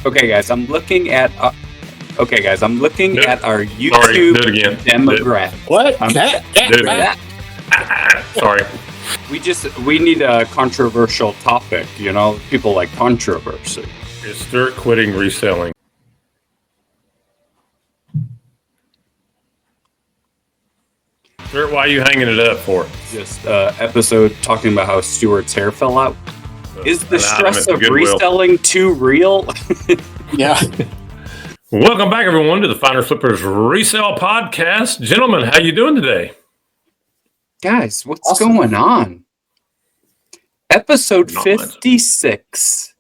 Okay, guys, I'm looking at. I'm looking at our YouTube Sorry, do it again. demographic. What? Do it again. Sorry. We need a controversial topic. You know, people like controversy. Is Stewart quitting reselling? Stewart, why are you hanging it up for? Just episode talking about how Stewart's hair fell out. Is the stress of reselling too real? Yeah. Welcome back, everyone, to the Finders Flippers Resell Podcast. Gentlemen, how you doing today? Guys, what's going on? Episode 56.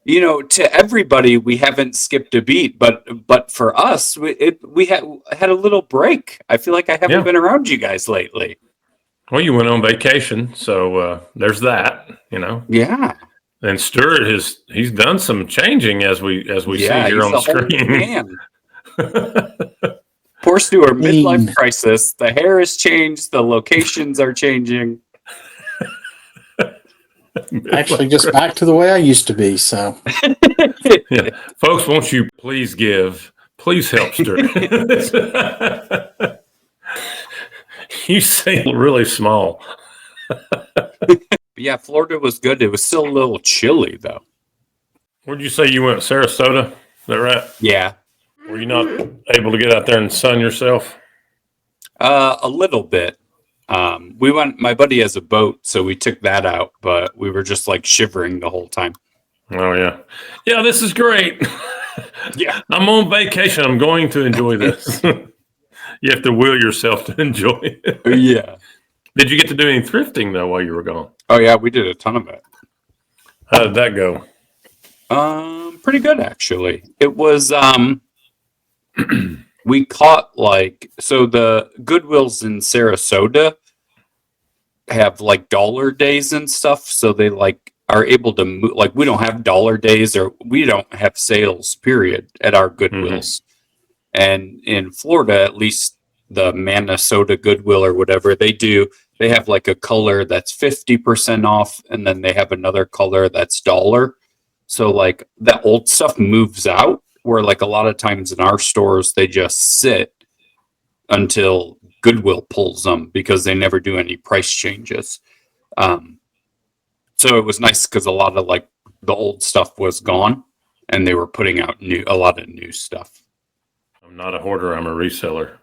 You know, to everybody, we haven't skipped a beat, but for us, we had a little break. I feel like I haven't been around you guys lately. Well, you went on vacation, so there's that. You know. Yeah. And Stewart he's done some changing as we see here on the screen. Poor Stewart, midlife crisis. The hair has changed. The locations are changing. Actually, just back to the way I used to be. So, yeah. Folks, won't you please help Stewart? You seem really small. Yeah, Florida was good. It was still a little chilly, though. Where'd you say you went? Sarasota? Is that right? Yeah. Were you not able to get out there and sun yourself? A little bit. We went. My buddy has a boat, so we took that out. But we were just like shivering the whole time. Oh yeah. This is great. Yeah, I'm on vacation. I'm going to enjoy this. You have to will yourself to enjoy it. Yeah. Did you get to do any thrifting though while you were gone? Oh yeah, we did a ton of it. How did that go? Pretty good actually. It was we caught the Goodwills in Sarasota have like dollar days and stuff, so they are able to move. Like we don't have dollar days or we don't have sales period at our Goodwills. And in Florida, at least the Minnesota Goodwill or whatever, they have like a color that's 50% off, and then they have another color that's dollar. So like that old stuff moves out, where like a lot of times in our stores, they just sit until Goodwill pulls them because they never do any price changes. So it was nice because a lot of like the old stuff was gone and they were putting out a lot of new stuff. I'm not a hoarder. I'm a reseller.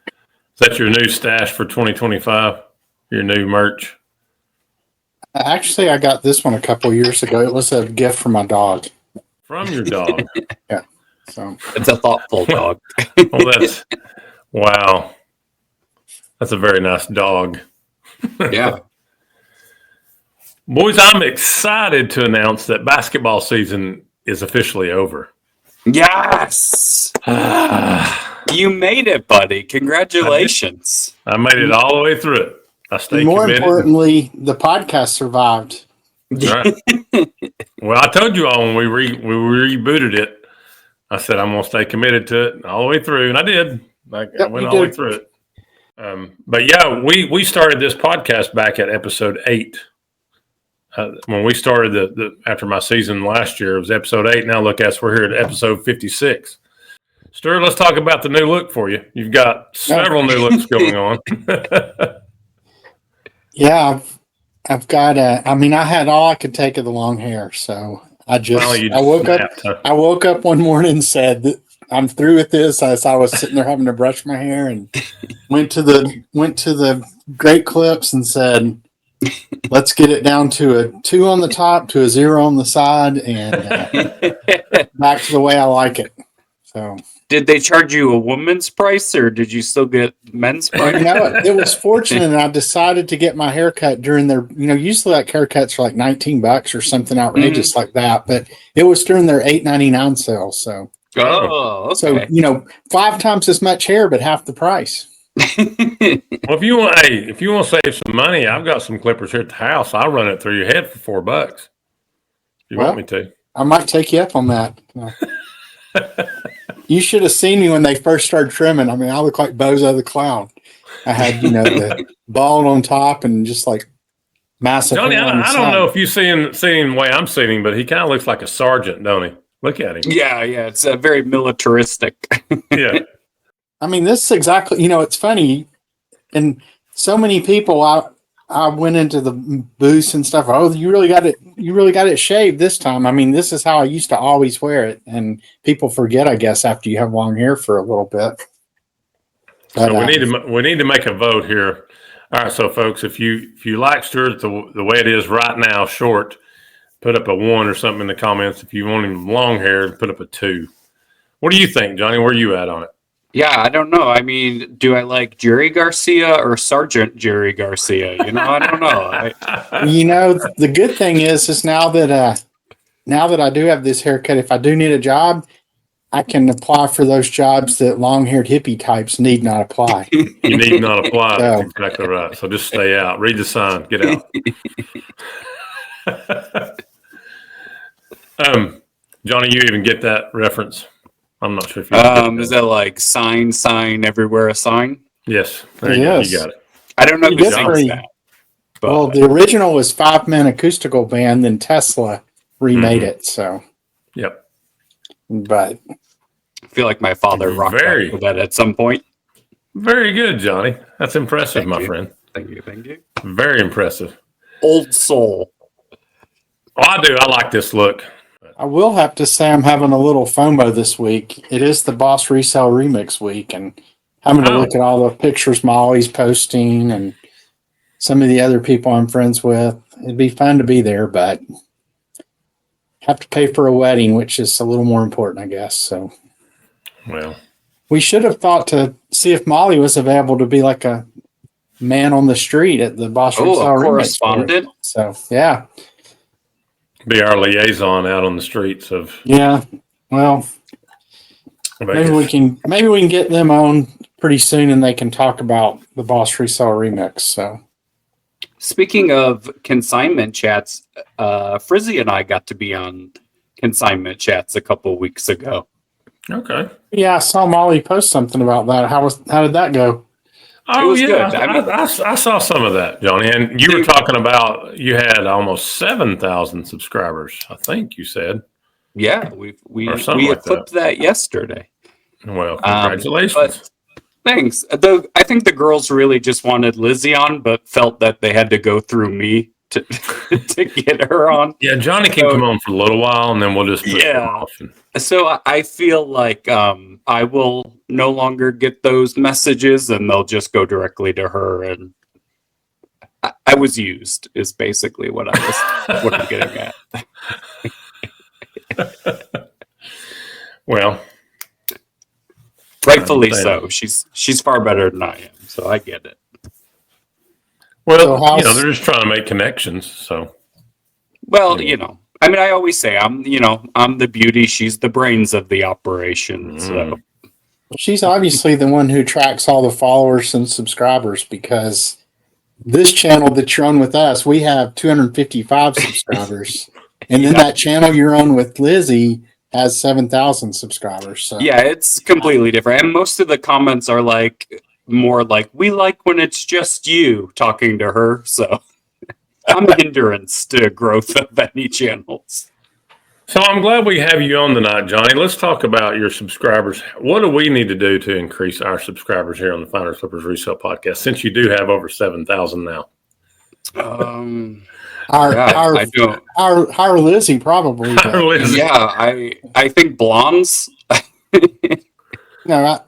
Is that your new stash for 2025? Your new merch? Actually, I got this one a couple years ago. It was a gift from my dog. From your dog? Yeah. So it's a thoughtful dog. Wow. That's a very nice dog. Yeah. Boys, I'm excited to announce that basketball season is officially over. Yes. You made it, buddy. Congratulations. I made it all the way through it. I stayed more committed. Importantly, the podcast survived. Right. Well, I told you all when we rebooted it, I said I'm going to stay committed to it all the way through, and I did. I went all the way through it. But yeah, we started this podcast back at episode 8. When we started after my season last year, it was episode 8. Now look, we're here at episode 56. Stuart, let's talk about the new look for you. You've got several new looks going on. Yeah, I've got I had all I could take of the long hair, so I woke up one morning and said that I'm through with this. As I was sitting there having to brush my hair, and went to the Great Clips and said, let's get it down to a 2 on the top, to a 0 on the side, and back to the way I like it. So, did they charge you a woman's price, or did you still get men's price? No, it was fortunate. I decided to get my haircut during their, usually like haircuts are like $19 or something outrageous like that, but it was during their $8.99 sale. So, okay. So 5 times as much hair, but half the price. Well, if you want to save some money, I've got some clippers here at the house. I'll run it through your head for $4. If you want me to, I might take you up on that. You should have seen me when they first started trimming. I mean, I look like Bozo the Clown. I had, the bald on top and just like massive. Johnny, I don't know if you've seen the way I'm seeing him, but he kind of looks like a sergeant, don't he? Look at him. Yeah. It's very militaristic. Yeah. I mean, this is exactly, it's funny. And so many people, I went into the booths and stuff. Oh, you really got it shaved this time. I mean, this is how I used to always wear it. And people forget, I guess, after you have long hair for a little bit. But, so we need to make a vote here. All right, so folks, if you like Stewart the way it is right now, short, put up a 1 or something in the comments. If you want him long hair, put up a 2. What do you think, Johnny? Where are you at on it? Yeah, I don't know. I mean, do I like Jerry Garcia or Sergeant Jerry Garcia? I don't know. The good thing is now that I do have this haircut, if I do need a job, I can apply for those jobs that long-haired hippie types need not apply. You need not apply. That's exactly right. So just stay out. Read the sign. Get out. Johnny, you even get that reference? I'm not sure if you is that like sign everywhere a sign? Yes. You got it. I don't know who sings that. But. Well, the original was 5-Man Acoustical Band, then Tesla remade it. So, yep. But I feel like my father rocked out with that at some point. Very good, Johnny. That's impressive, my friend. Thank you. Very impressive. Old soul. Oh, I do. I like this look. I will have to say I'm having a little FOMO this week. It is the Boss Resell Remix week, and having to look at all the pictures Molly's posting and some of the other people I'm friends with. It'd be fun to be there, but have to pay for a wedding, which is a little more important, I guess. So, well, we should have thought to see if Molly was available to be like a man on the street at the Boss Resell Remix. Correspondent. So, yeah. Be our liaison out on the streets of. Yeah. Well, maybe we can get them on pretty soon, and they can talk about the Boss Resell Remix. So, speaking of consignment chats, Frizzy and I got to be on consignment chats a couple of weeks ago. Okay. Yeah, I saw Molly post something about that. How did that go? Oh, yeah. I saw some of that, Johnny. And you were talking about you had almost 7,000 subscribers, I think you said. Yeah, we eclipsed that yesterday. Well, congratulations. Thanks. I think the girls really just wanted Lizzie on, but felt that they had to go through me to get her on. Yeah, Johnny can come on for a little while, and then we'll just put her off. So I feel like I will no longer get those messages, and they'll just go directly to her. And I was used, is basically what I'm getting at. Well, rightfully so. She's far better than I am, so I get it. Well, they're just trying to make connections. So, well, I mean, I always say I'm the beauty. She's the brains of the operation. So she's obviously the one who tracks all the followers and subscribers, because this channel that you're on with us, we have 255 subscribers, and then that channel you're on with Lizzie has 7,000 subscribers. So. Yeah, it's completely different, and most of the comments are more like, we like when it's just you talking to her. So I'm a hindrance to growth of any channels. So I'm glad we have you on tonight, Johnny. Let's talk about your subscribers. What do we need to do to increase our subscribers here on the Finders Flippers Resell Podcast, since you do have over 7,000 now? Our Lizzie probably. Yeah, I think blondes. No,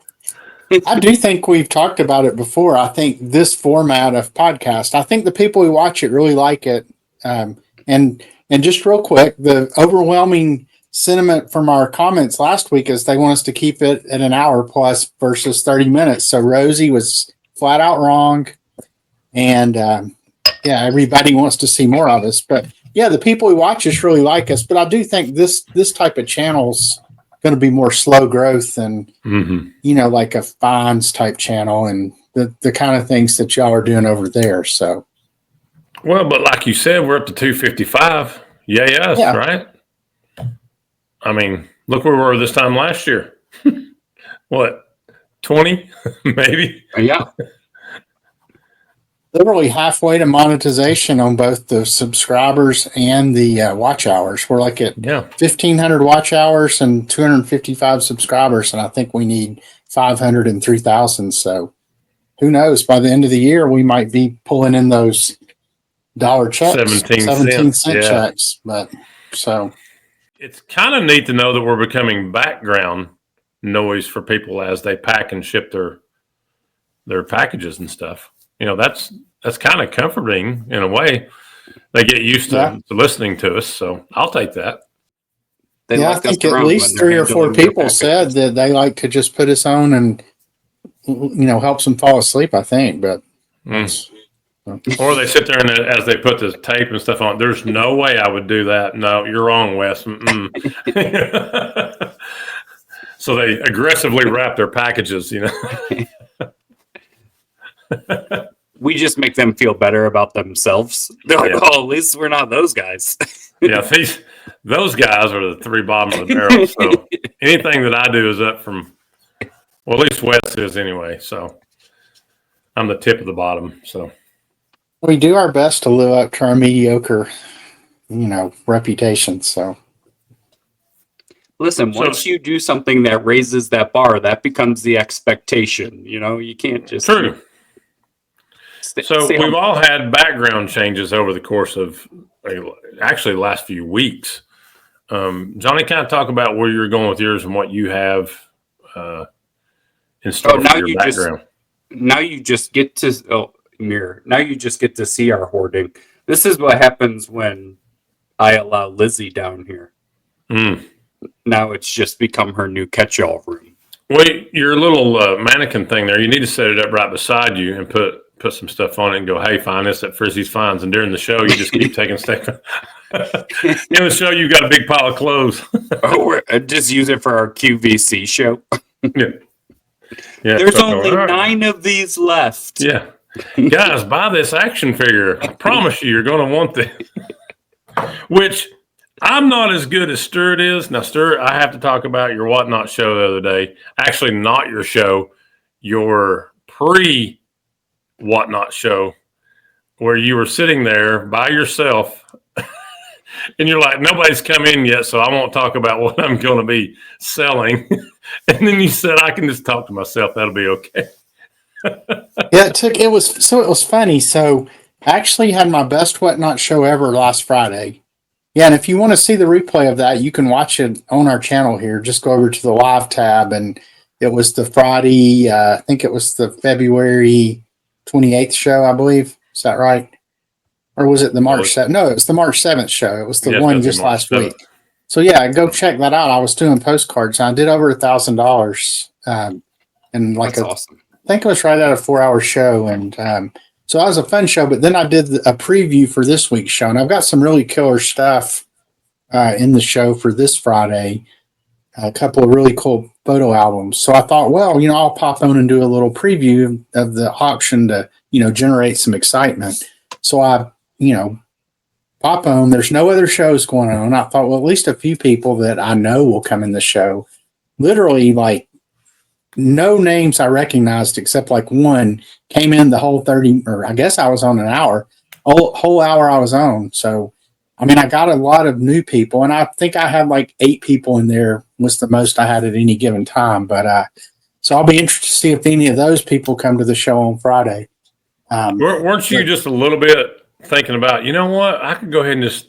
I do think we've talked about it before. I think this format of podcast, I think the people who watch it really like it. And just real quick, the overwhelming sentiment from our comments last week is they want us to keep it at an hour plus versus 30 minutes. So Rosie was flat out wrong. And everybody wants to see more of us. But yeah, the people who watch us really like us. But I do think this type of channel's going to be more slow growth than, like a Finds type channel and the kind of things that y'all are doing over there. So, well, but like you said, we're up to 255. Yay us, right? I mean, look where we were this time last year. What, 20 maybe? Yeah. literally halfway to monetization on both the subscribers and the watch hours. We're like at 1,500 watch hours and 255 subscribers, and I think we need 500 and 3,000. So who knows? By the end of the year, we might be pulling in those dollar checks, 17 cent checks. But so it's kind of neat to know that we're becoming background noise for people as they pack and ship their packages and stuff. You know, that's kind of comforting in a way. They get used to listening to us, so I'll take that. I think at least 3 or 4 people said that they like to just put us on and, helps them fall asleep, I think. But or they sit there and as they put the tape and stuff on, there's no way I would do that. No, you're wrong, Wes. So they aggressively wrap their packages, We just make them feel better about themselves. They're like, at least we're not those guys. Those guys are the 3 bottoms of the barrel. So anything that I do is up from, well, at least Wes is anyway. So I'm the tip of the bottom. So we do our best to live up to our mediocre, reputation. So listen, once you do something that raises that bar, that becomes the expectation. You can't just. True. So we've all had background changes over the course of actually the last few weeks. Johnny, kind of talk about where you're going with yours and what you have in store for your background. Now you just get to mirror. Now you just get to see our hoarding. This is what happens when I allow Lizzie down here. Now it's just become her new catch-all room. Wait, your little mannequin thing there, you need to set it up right beside you and put some stuff on it and go, hey, find this at Frizzy's Finds. And during the show, you just keep taking stuff. In the show, you've got a big pile of clothes. Just use it for our QVC show. Yeah. There's only 9 of these left. Yeah. Guys, buy this action figure. I promise you're going to want this. Which I'm not as good as Stewart is. Now, Stewart, I have to talk about your Whatnot show the other day. Actually, not your show, your Whatnot show, where you were sitting there by yourself and you're like, nobody's come in yet, so I won't talk about what I'm going to be selling. And then you said, I can just talk to myself. That'll be okay. It was funny. So I actually had my best Whatnot show ever last Friday. Yeah. And if you want to see the replay of that, you can watch it on our channel here. Just go over to the live tab. And it was the Friday, I think it was the February 28th show, I believe. Is that right? Or was it the March 7th? No, it was the March 7th show. It was the one just last week. So yeah, go check that out. I was doing postcards. I did over $1,000. And like that's awesome. I think it was right at a 4-hour show. And so that was a fun show. But then I did a preview for this week's show. And I've got some really killer stuff in the show for this Friday. A couple of really cool photo albums. So I thought, well, I'll pop on and do a little preview of the auction to, generate some excitement. So I, pop on. There's no other shows going on. I thought, well, at least a few people that I know will come in the show. Literally, like, no names I recognized except like one came in the whole 30, or I guess I was on an hour. Whole hour I was on. So, I mean, I got a lot of new people, and I think I had like 8 people in there was the most I had at any given time. But so I'll be interested to see if any of those people come to the show on Friday. Weren't you just a little bit thinking about, you know what, I could go ahead and just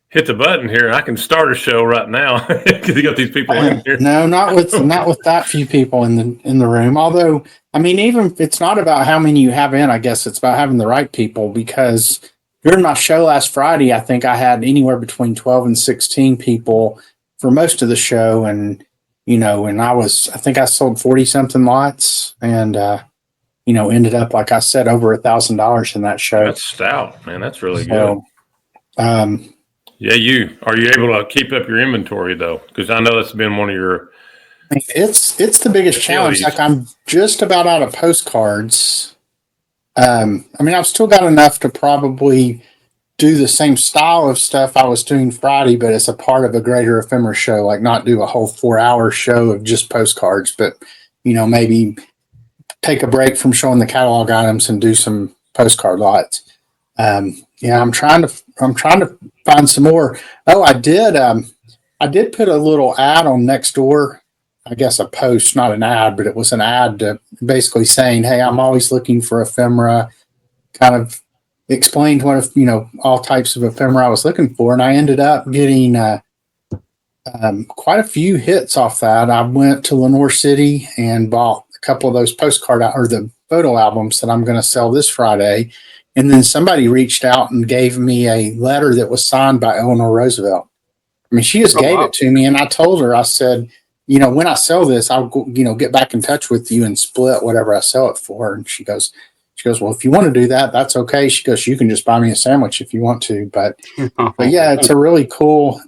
hit the button here and I can start a show right now because you got these people in here? No, not with that few people in the room. Although, I mean, even it's not about how many you have in, I guess it's about having the right people, because during my show last Friday, I think I had anywhere between 12 and 16 people for most of the show. And, and I think I sold 40 something lots and, ended up, like I said, over $1,000 in that show. That's stout, man. That's really good. Yeah, are you able to keep up your inventory though? Because I know that's been one of your. It's the biggest challenge. Like, I'm just about out of postcards. I mean, I've still got enough to probably do the same style of stuff I was doing Friday, but it's a part of a greater ephemera show. Like, not do a whole 4-hour show of just postcards, but maybe take a break from showing the catalog items and do some postcard lots. I'm trying to find some more. Oh, I did put a little ad on Nextdoor. I guess a post, not an ad, but it was an ad basically saying, "Hey, I'm always looking for ephemera." Kind of explained what all types of ephemera I was looking for, and I ended up getting quite a few hits off that. I went to Lenore City and bought a couple of those postcard or the photo albums that I'm going to sell this Friday. And then somebody reached out and gave me a letter that was signed by Eleanor Roosevelt. I mean, she just gave it to me, and I told her, I said, when I sell this, I'll get back in touch with you and split whatever I sell it for. And she goes, well, if you want to do that, that's okay. She goes, you can just buy me a sandwich if you want to. But yeah, it's a really cool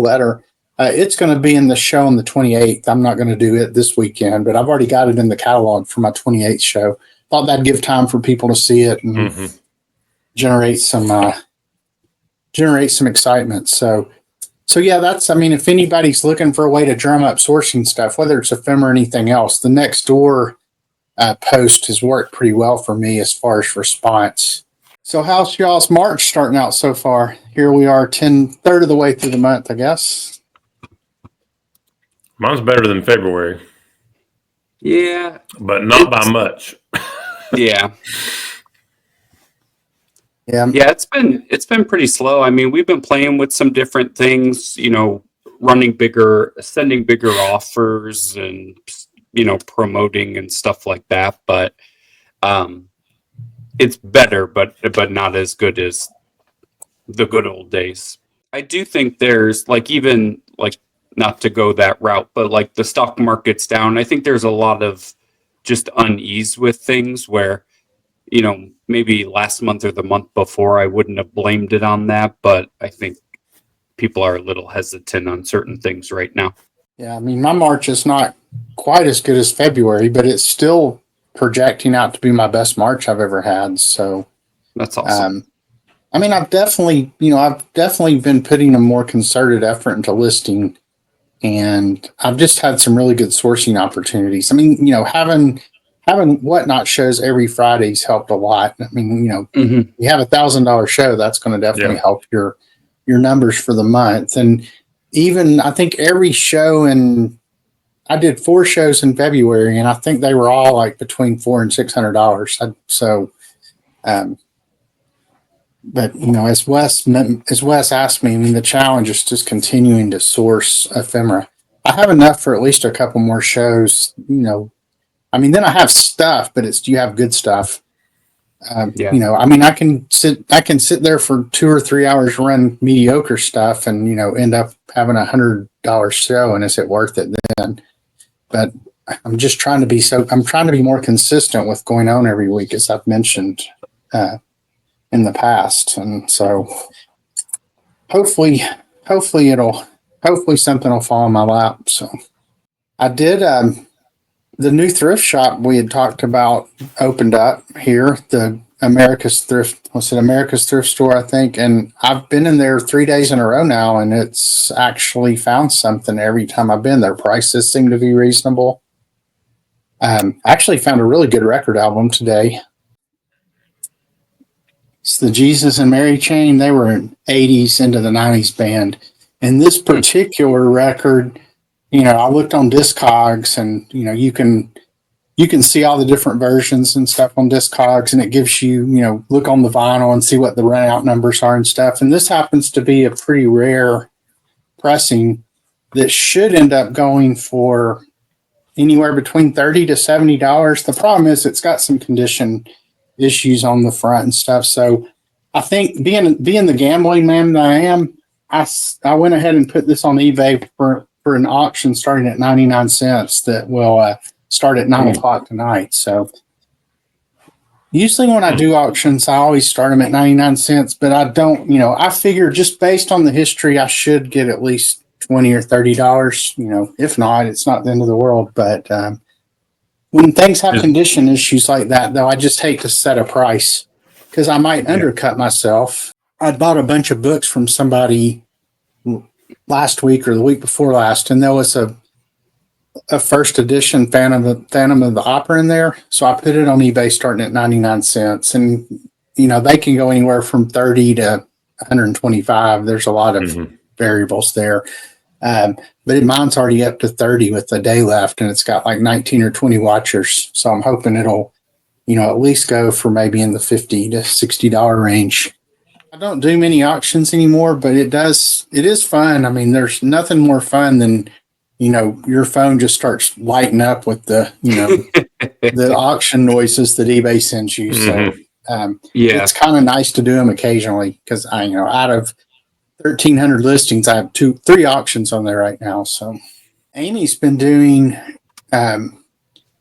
letter. It's going to be in the show on the 28th. I'm not going to do it this weekend, but I've already got it in the catalog for my 28th show. Thought that'd give time for people to see it and generate some excitement. So yeah, if anybody's looking for a way to drum up sourcing stuff, whether it's ephemera or anything else, the Nextdoor post has worked pretty well for me as far as response. So how's y'all's March starting out so far? Here we are, third of the way through the month, I guess. Mine's better than February. Yeah. But not by much. Yeah. Yeah. Yeah, it's been pretty slow. I mean, we've been playing with some different things, sending bigger offers and promoting and stuff like that, but it's better, but not as good as the good old days. I do think there's not to go that route, but the stock market's down. I think there's a lot of just unease with things where, maybe last month or the month before, I wouldn't have blamed it on that, but I think people are a little hesitant on certain things right now. Yeah, I mean, my March is not quite as good as February, but it's still projecting out to be my best March I've ever had. So that's awesome. I've definitely been putting a more concerted effort into listing, and I've just had some really good sourcing opportunities. I mean, having Whatnot shows every Friday's helped a lot. I mean, you have $1,000 show, that's going to definitely help your numbers for the month. And even I think every show, and I did 4 shows in February, and I think they were all like between $400 and $600. So, but as Wes asked me, I mean, the challenge is just continuing to source ephemera. I have enough for at least a couple more shows. Then I have stuff, but do you have good stuff? I can sit there for 2 or 3 hours, run mediocre stuff, and end up having $100 show, and is it worth it then? But I'm just trying to be more consistent with going on every week, as I've mentioned in the past, and so hopefully something will fall in my lap. So I did. The new thrift shop we had talked about opened up here, the America's Thrift Store, I think. And I've been in there 3 days in a row now, and it's actually found something every time I've been there. Prices seem to be reasonable. I actually found a really good record album today. It's the Jesus and Mary chain. They were an 80s into the 90s band. And this particular record, I looked on Discogs, and you can see all the different versions and stuff on Discogs, and it gives you look on the vinyl and see what the run out numbers are and stuff. And this happens to be a pretty rare pressing that should end up going for anywhere between $30 to $70. The problem is it's got some condition issues on the front and stuff. So I think being the gambling man that I am, I went ahead and put this on eBay for an auction starting at 99 cents that will start at 9 o'clock tonight. So usually when I do auctions, I always start them at 99 cents, but I don't, I figure just based on the history, I should get at least $20 or $30. If not, it's not the end of the world. But when things have condition issues like that, though, I just hate to set a price because I might undercut myself. I bought a bunch of books from somebody last week or the week before last, and there was a first edition Phantom of the Opera in there. So I put it on eBay starting at 99 cents. And they can go anywhere from 30 to 125. There's a lot of variables there. But mine's already up to 30 with a day left, and it's got like 19 or 20 watchers. So I'm hoping it'll, at least go for maybe in the $50 to $60 range. I don't do many auctions anymore, but it is fun. I mean, there's nothing more fun than, your phone just starts lighting up with the, the auction noises that eBay sends you. So it's kind of nice to do them occasionally because out of 1,300 listings, I have 3 auctions on there right now. So Amy's been doing,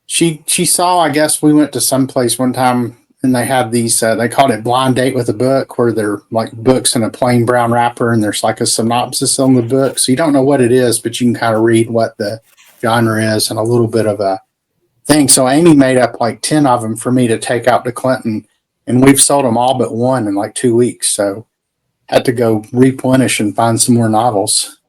she saw, I guess we went to some place one time and they had these, they called it Blind Date with a Book, where they're like books in a plain brown wrapper and there's like a synopsis on the book. So you don't know what it is, but you can kind of read what the genre is and a little bit of a thing. So Amy made up like 10 of them for me to take out to Clinton, and we've sold them all but one in like 2 weeks. So had to go replenish and find some more novels.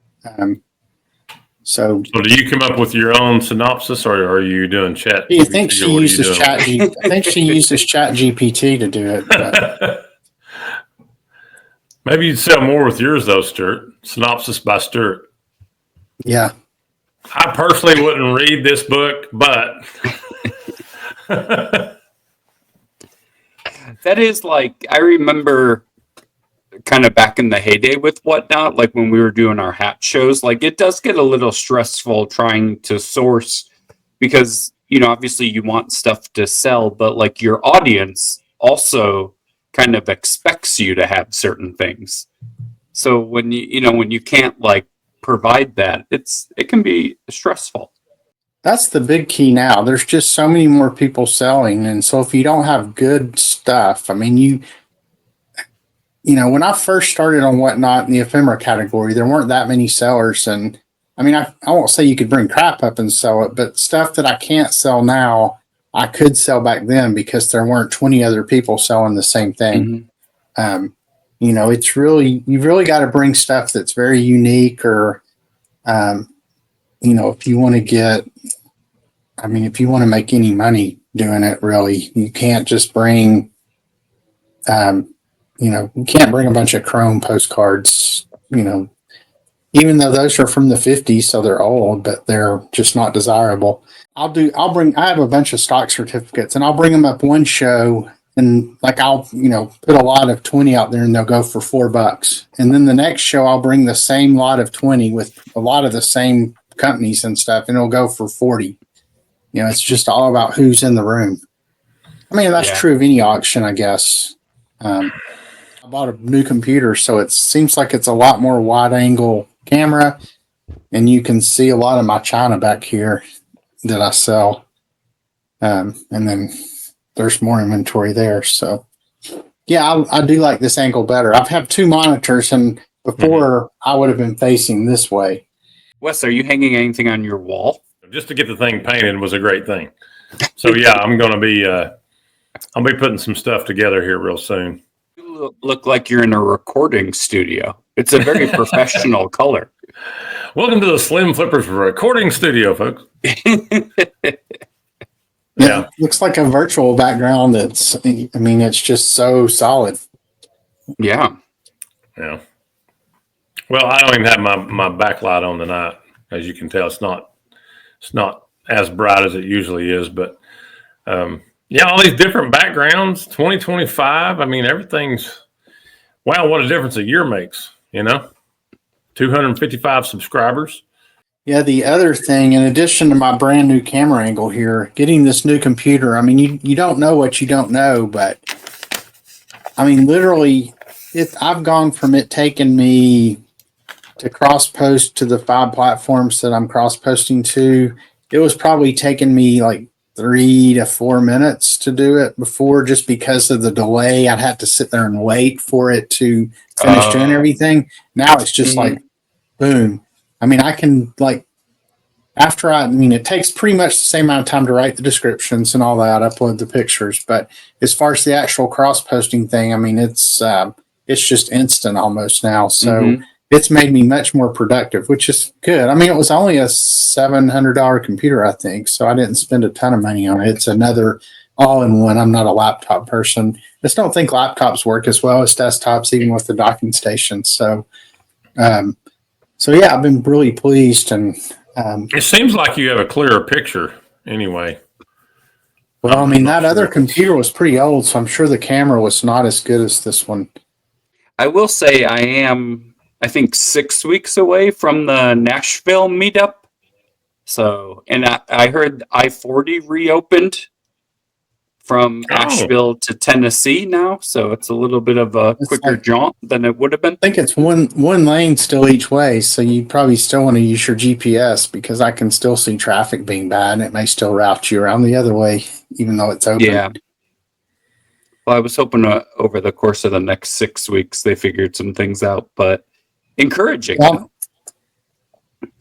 So do you come up with your own synopsis, or are you doing chat? I think she uses Chat GPT to do it. But. Maybe you'd sell more with yours though, Stuart. Synopsis by Stuart. Yeah. I personally wouldn't read this book, but that is like, I remember kind of back in the heyday with Whatnot, like when we were doing our hat shows, like it does get a little stressful trying to source, because obviously you want stuff to sell, but like your audience also kind of expects you to have certain things. So when you can't like provide that, it can be stressful. That's the big key now. There's just so many more people selling, and so if you don't have good stuff, I mean, when I first started on Whatnot in the ephemera category, there weren't that many sellers. And I mean, I won't say you could bring crap up and sell it, but stuff that I can't sell now, I could sell back then because there weren't 20 other people selling the same thing. It's really, you've really got to bring stuff that's very unique, or, if you want to make any money doing it, really, you can't just bring, you can't bring a bunch of chrome postcards, even though those are from the 50s, so they're old, but they're just not desirable. I have a bunch of stock certificates, and I'll bring them up one show, and like I'll, put a lot of 20 out there and they'll go for $4. And then the next show, I'll bring the same lot of 20 with a lot of the same companies and stuff, and it'll go for 40. It's just all about who's in the room. I mean, that's true of any auction, I guess. I bought a new computer, so it seems like it's a lot more wide angle camera, and you can see a lot of my china back here that I sell. And then there's more inventory there. So yeah, I do like this angle better. I've had 2 monitors, and before I would have been facing this way. Wes, are you hanging anything on your wall? Just to get the thing painted was a great thing. So yeah, I'm going to be, I'll be putting some stuff together here real soon. You look like you're in a recording studio. It's a very professional color. Welcome to the Slim Flippers recording studio, folks. Yeah, looks like a virtual background. It's just so solid. Yeah. Yeah. Well, I don't even have my backlight on tonight. As you can tell, it's not as bright as it usually is, but all these different backgrounds, 2025. I mean, everything's, wow, what a difference a year makes, 255 subscribers. Yeah, the other thing, in addition to my brand new camera angle here, getting this new computer, I mean, you don't know what you don't know, but I mean, literally, I've gone from it taking me to cross post to the 5 platforms that I'm cross posting to. It was probably taking me like 3 to 4 minutes to do it before, just because of the delay. I'd have to sit there and wait for it to finish doing everything. Now it's just like, boom. I mean, I can it takes pretty much the same amount of time to write the descriptions and all that, upload the pictures. But as far as the actual cross posting thing, I mean, it's just instant almost now. So it's made me much more productive, which is good. I mean, it was only a $700 computer, I think, so I didn't spend a ton of money on it. It's another all in one. I'm not a laptop person. Just don't think laptops work as well as desktops, even with the docking station. So, yeah, I've been really pleased. And it seems like you have a clearer picture anyway. Well, I mean, that other computer was pretty old, so I'm sure the camera was not as good as this one. I will say I think 6 weeks away from the Nashville meetup. So, and I heard I-40 reopened from Asheville to Tennessee now. So it's a little bit of a quicker jaunt than it would have been. I think it's one lane still each way. So you probably still want to use your GPS, because I can still see traffic being bad and it may still route you around the other way, even though it's open. Yeah. Well, I was hoping over the course of the next 6 weeks, they figured some things out, but encouraging. Well,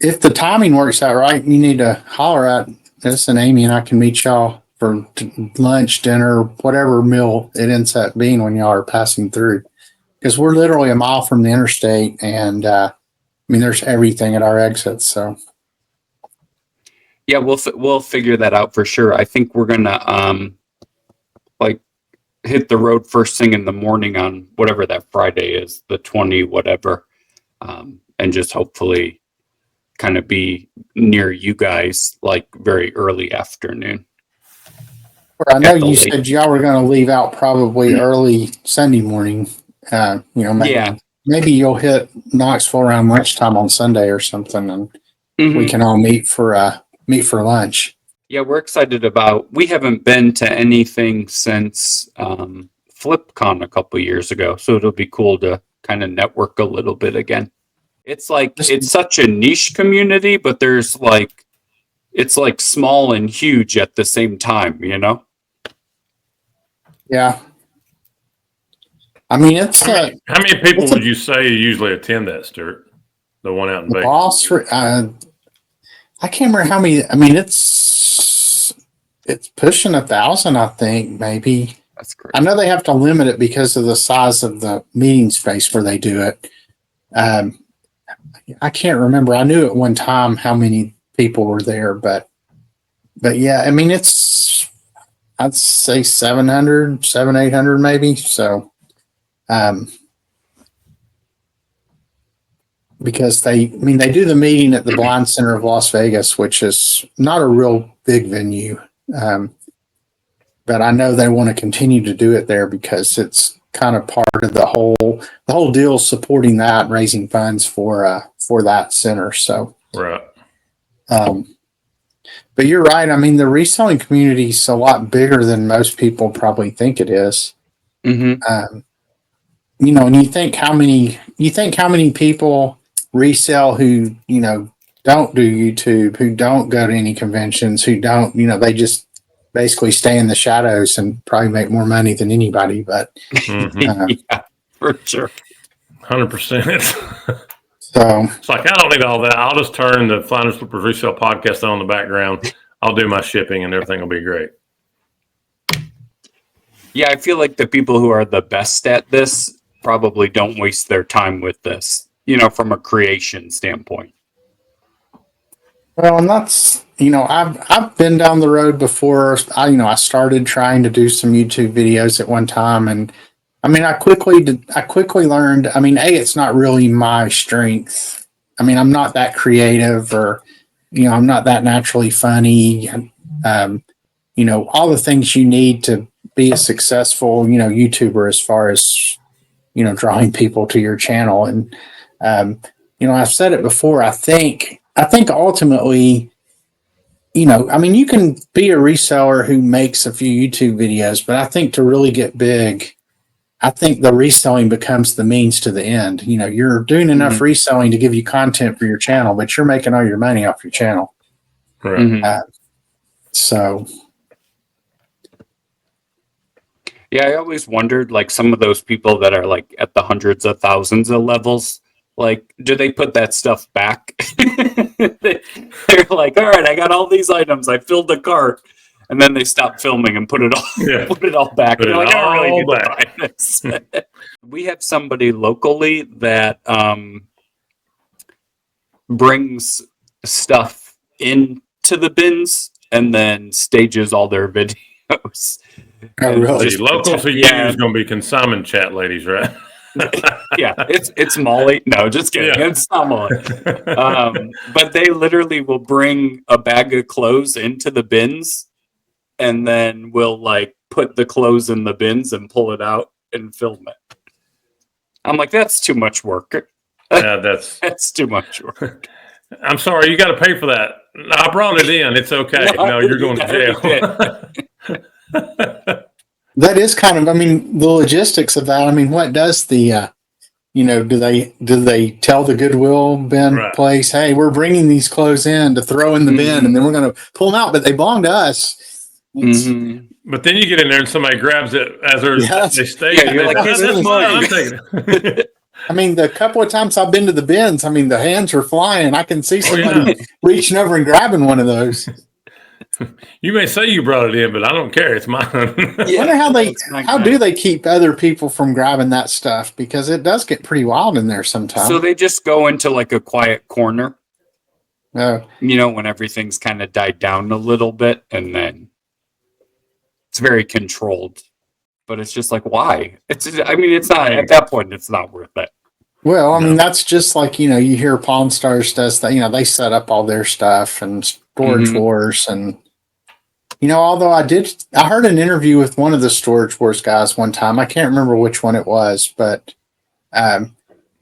if the timing works out right, you need to holler at us, and Amy and I can meet y'all for lunch, dinner, whatever meal it ends up being when y'all are passing through. Because we're literally a mile from the interstate, and there's everything at our exits. So, yeah, we'll figure that out for sure. I think we're gonna hit the road first thing in the morning on whatever that Friday is, the 20 whatever, and just hopefully kind of be near you guys like very early afternoon. I know you said y'all were going to leave out probably early Sunday morning. Maybe you'll hit Knoxville around lunchtime on Sunday or something, and we can all meet for lunch. Yeah, we're excited we haven't been to anything since FlipCon a couple years ago, so it'll be cool to kind of network a little bit again. It's such a niche community, but it's small and huge at the same time, you know? Yeah. I mean, it's how many people would you say usually attend that, Stuart? The one out in Vegas? I can't remember how many. I mean, it's pushing 1,000, I think, maybe. That's great. I know they have to limit it because of the size of the meeting space where they do it. I can't remember. I knew at one time how many people were there, but yeah, I mean, I'd say 800 maybe. So, because they do the meeting at the Blind Center of Las Vegas, which is not a real big venue. But I know they want to continue to do it there because it's kind of part of the whole deal, supporting that and raising funds for that center. So, right. But you're right. I mean, the reselling community is a lot bigger than most people probably think it is. Mm-hmm. And you think how many people resell who, don't do YouTube, who don't go to any conventions, who don't, they just basically stay in the shadows and probably make more money than anybody. But yeah, for sure. 100%. So it's like, I don't need all that. I'll just turn the Finders Flippers Resell Podcast on in the background. I'll do my shipping and everything will be great. Yeah, I feel like the people who are the best at this probably don't waste their time with this, from a creation standpoint. Well, and that's, I've been down the road before. I started trying to do some YouTube videos at one time, and I quickly learned, it's not really my strength. I'm not that creative, or, I'm not that naturally funny. All the things you need to be a successful, YouTuber, as far as, drawing people to your channel. And, I've said it before. I think ultimately, you can be a reseller who makes a few YouTube videos, but I think to really get big, I think the reselling becomes the means to the end. You're doing enough reselling to give you content for your channel, but you're making all your money off your channel. Right. So. Yeah, I always wondered, some of those people that are at the hundreds of thousands of levels, do they put that stuff back? They're like, all right, I got all these items. I filled the cart. And then they stop filming and put it all back. They're like, I don't really need to buy this. We have somebody locally that brings stuff into the bins and then stages all their videos. Oh, really? The local for you is going to be consignment chat ladies, right? Yeah, it's Molly. No, just kidding. Yeah. It's not Molly. But they literally will bring a bag of clothes into the bins, and then we'll like put the clothes in the bins and pull it out and film it. I'm like, that's too much work. Yeah, that's too much work. I'm sorry, you got to pay for that. I brought it in. It's okay. No, you're going to jail. That is kind of, I mean, the logistics of that. I mean, what does the, do they tell the Goodwill bin place, hey, we're bringing these clothes in to throw in the bin, and then we're going to pull them out, but they belong to us. But then you get in there and somebody grabs it as they stay. Yeah, you're like, this is mine. I'm taking it. I mean, the couple of times I've been to the bins, I mean, the hands are flying. I can see somebody reaching over and grabbing one of those. You may say you brought it in, but I don't care. It's mine. I wonder how do they keep other people from grabbing that stuff? Because it does get pretty wild in there sometimes. So they just go into like a quiet corner, when everything's kind of died down a little bit, and then it's very controlled. But it's just like, why? It's not, at that point, it's not worth it. Well, I mean, that's just like, you hear Pawn Stars does that, they set up all their stuff and Storage Wars. And, although I heard an interview with one of the Storage Wars guys one time. I can't remember which one it was, but,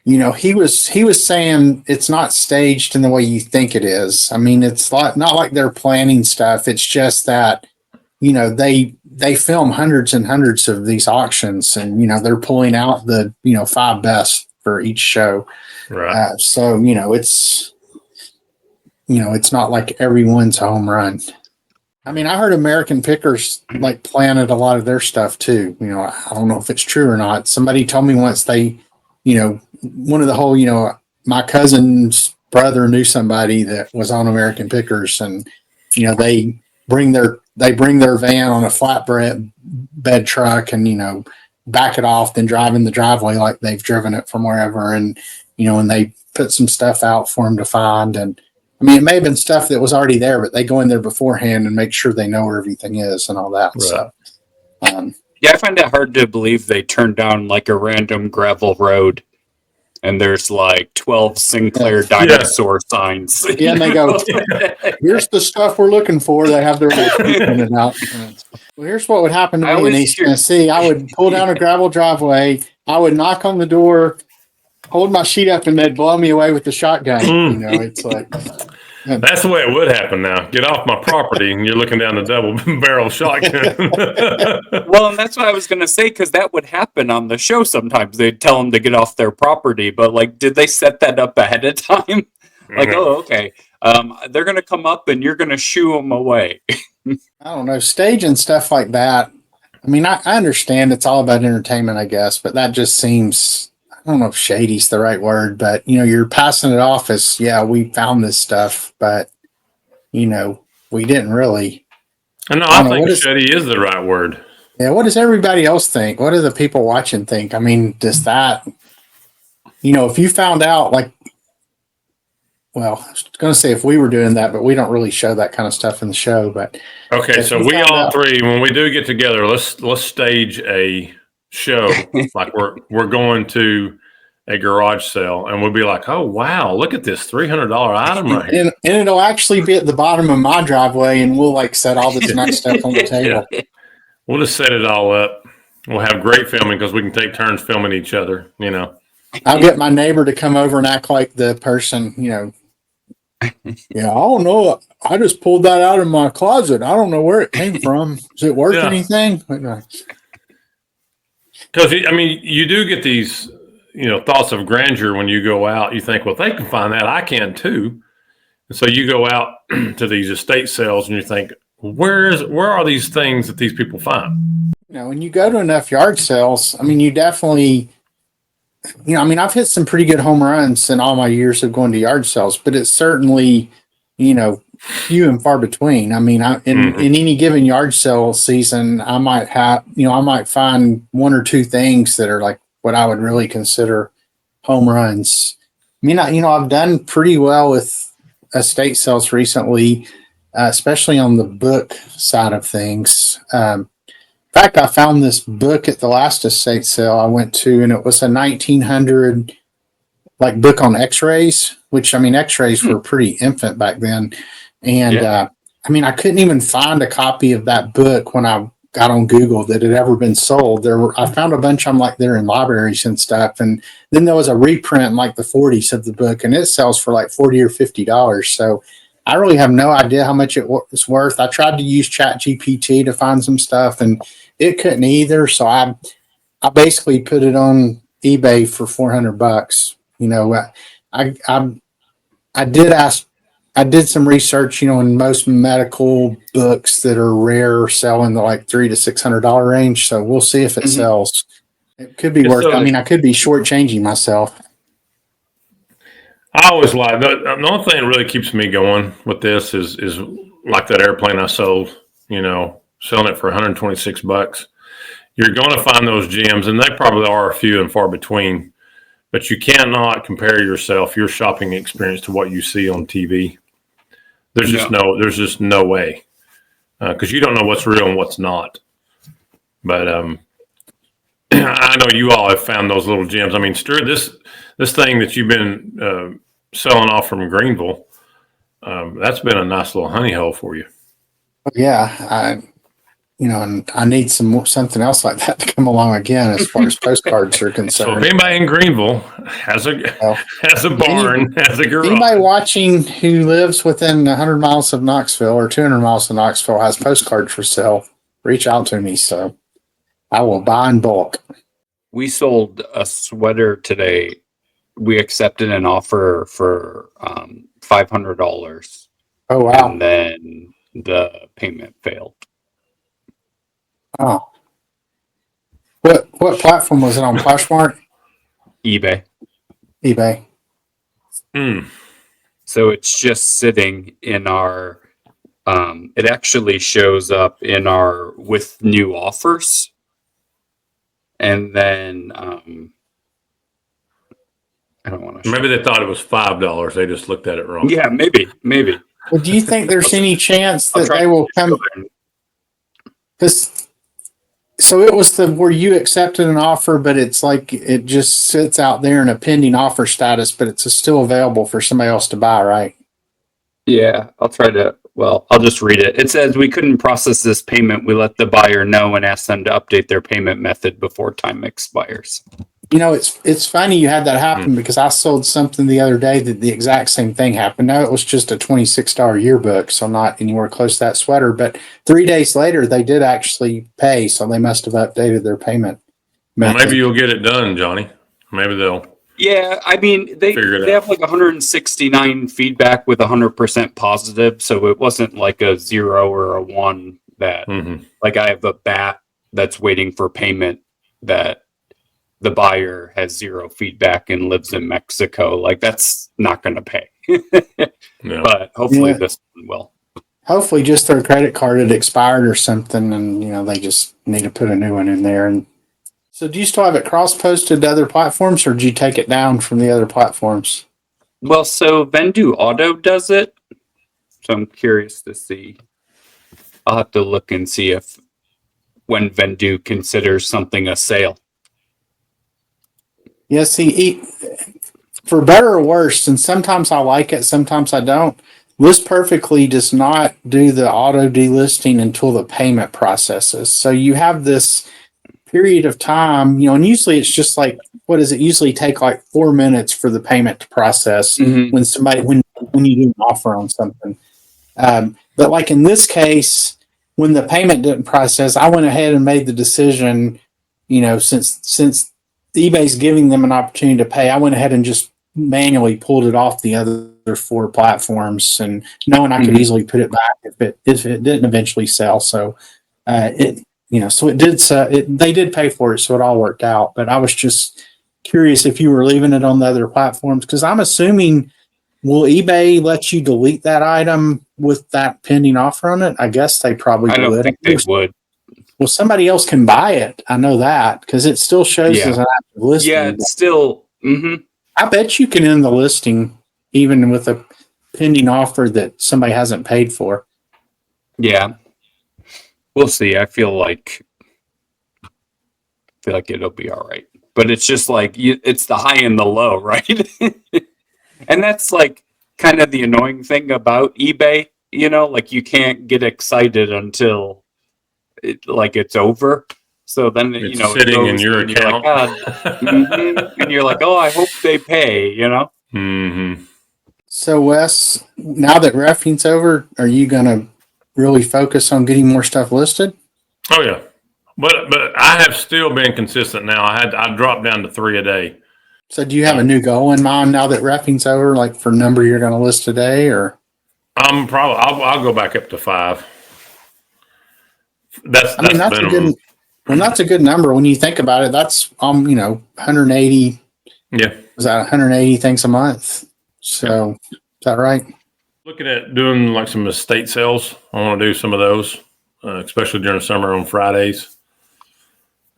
he was saying it's not staged in the way you think it is. I mean, it's not like they're planning stuff. It's just that, they film hundreds and hundreds of these auctions, and, they're pulling out the, 5 best for each show. Right. So, it's not like everyone's a home run. I mean, I heard American Pickers like planted a lot of their stuff too. I don't know if it's true or not. Somebody told me once they, one of the whole, my cousin's brother knew somebody that was on American Pickers, and, they bring their van on a flatbed truck and, back it off, then drive in the driveway like they've driven it from wherever. And, and they put some stuff out for them to find. And I mean, it may have been stuff that was already there, but they go in there beforehand and make sure they know where everything is and all that. Right. So, I find it hard to believe they turned down like a random gravel road and there's like 12 Sinclair dinosaur signs. Yeah, and they go, here's the stuff we're looking for. They have their printed out. Well, here's what would happen to me in East Tennessee. I would pull down a gravel driveway. I would knock on the door, hold my sheet up, and they'd blow me away with the shotgun. It's like... That's the way it would happen now. Get off my property, and you're looking down the double barrel shotgun. Well, and that's what I was going to say, because that would happen on the show sometimes. They'd tell them to get off their property, but like, did they set that up ahead of time? Like, oh, okay. They're going to come up, and you're going to shoo them away. I don't know. Staging stuff like that. I mean, I understand it's all about entertainment, I guess, but that just seems... I don't know if shady's the right word, but, you're passing it off as, we found this stuff, but, we didn't really. No, I think shady is the right word. Yeah. What does everybody else think? What do the people watching think? I mean, does that, if you found out, like, well, I was going to say if we were doing that, but we don't really show that kind of stuff in the show, but. Okay. So we all three, when we do get together, let's stage a show like we're going to a garage sale, and we'll be like, oh wow, look at this $300 item right here, and it'll actually be at the bottom of my driveway, and we'll like set all this nice stuff on the table. We'll just set it all up. We'll have great filming because we can take turns filming each other. I'll get my neighbor to come over and act like the person. I don't know. I just pulled that out of my closet. I don't know where it came from. Is it worth anything? Because, you do get these, thoughts of grandeur when you go out. You think, well, if they can find that, I can too. And so you go out to these estate sales and you think, where are these things that these people find? When you go to enough yard sales, you definitely, I've hit some pretty good home runs in all my years of going to yard sales, but it's certainly, few and far between. In any given yard sale season, I might find one or two things that are like what I would really consider home runs. I've done pretty well with estate sales recently, especially on the book side of things. fact, I found this book at the last estate sale I went to, and it was a 1900 book on X-rays, which X-rays were pretty infant back then, and I couldn't even find a copy of that book when I got on Google that had ever been sold. I found a bunch of them they're in libraries and stuff, and then there was a reprint in the 40s of the book, and it sells for $40 or $50. So I really have no idea how much it's worth. I tried to use ChatGPT to find some stuff, and it couldn't either. So I basically put it on eBay for $400. I did some research, in most medical books that are rare sell in the $300 to $600 range. So we'll see if it sells. It could be worth. I could be shortchanging myself. I always lie. The only thing that really keeps me going with this is like that airplane I sold. Selling it for $126. You're going to find those gems, and they probably are few and far between. But you cannot compare your shopping experience to what you see on TV. There's just no way, because you don't know what's real and what's not. But I know you all have found those little gems. Stuart, this thing that you've been selling off from Greenville, that's been a nice little honey hole for you. Yeah, and I need something else like that to come along again as far as postcards are concerned. So if anybody in Greenville has a barn, has a garage. Anybody watching who lives within 100 miles of Knoxville or 200 miles of Knoxville has postcards for sale, reach out to me. So I will buy in bulk. We sold a sweater today. We accepted an offer for $500. Oh, wow. And then the payment failed. Oh, what platform was it on? Poshmark? eBay. So it's just sitting in our. It actually shows up in our with new offers, and then I don't want to. Maybe they thought it was $5. They just looked at it wrong. Yeah, maybe. Well, do you think there's any chance that they will come? So it was where you accepted an offer, but it's it just sits out there in a pending offer status, but it's still available for somebody else to buy, right? Yeah, I'll just read it. It says, we couldn't process this payment. We let the buyer know and asked them to update their payment method before time expires. It's funny you had that happen because I sold something the other day that the exact same thing happened. Now, it was just a $26 yearbook, so not anywhere close to that sweater. But 3 days later, they did actually pay, so they must have updated their payment method. Well, maybe you'll get it done, Johnny. Maybe they'll. Yeah, they have 169 feedback with 100% positive, so it wasn't like a 0 or a 1 that I have a bat that's waiting for payment that the buyer has 0 feedback and lives in Mexico. That's not going to pay. No. But hopefully this one will. Hopefully just their credit card had expired or something, and they just need to put a new one in there. And so do you still have it cross-posted to other platforms, or did you take it down from the other platforms? Well, so Vendoo Auto does it. So I'm curious to see. I'll have to look and see if when Vendoo considers something a sale. Yeah, see, for better or worse, and sometimes I like it, sometimes I don't, List Perfectly does not do the auto delisting until the payment processes. So you have this period of time, and usually it's just what does it usually take 4 minutes for the payment to process when you do an offer on something. But in this case, when the payment didn't process, I went ahead and made the decision, since eBay's giving them an opportunity to pay, I went ahead and just manually pulled it off the other 4 platforms, and knowing I could easily put it back if it didn't eventually sell. So so it did. They did pay for it, so it all worked out. But I was just curious if you were leaving it on the other platforms, because I'm assuming, will eBay let you delete that item with that pending offer on it? I guess they probably would. I don't think they would. Well, somebody else can buy it. I know that because it still shows as an active listing. Yeah, it's still. I bet you can end the listing even with a pending offer that somebody hasn't paid for. Yeah, we'll see. I feel like feel like it'll be all right. But it's just like it's the high and the low, right? And that's like kind of the annoying thing about eBay. Like you can't get excited until it's over. So then it's sitting in your account, and you're like, oh, I hope they pay. Mm-hmm. So Wes, now that roughing's over, are you gonna really focus on getting more stuff listed? Oh yeah, but I have still been consistent now. I dropped down to 3 a day. So do you have a new goal in mind now that roughing's over, like for number you're going to list today, or? I'll go back up to 5. That's a good. Well, that's a good number when you think about it. That's 180. Yeah, was that 180 things a month? So is that right? Looking at doing like some estate sales. I want to do some of those, especially during the summer on Fridays.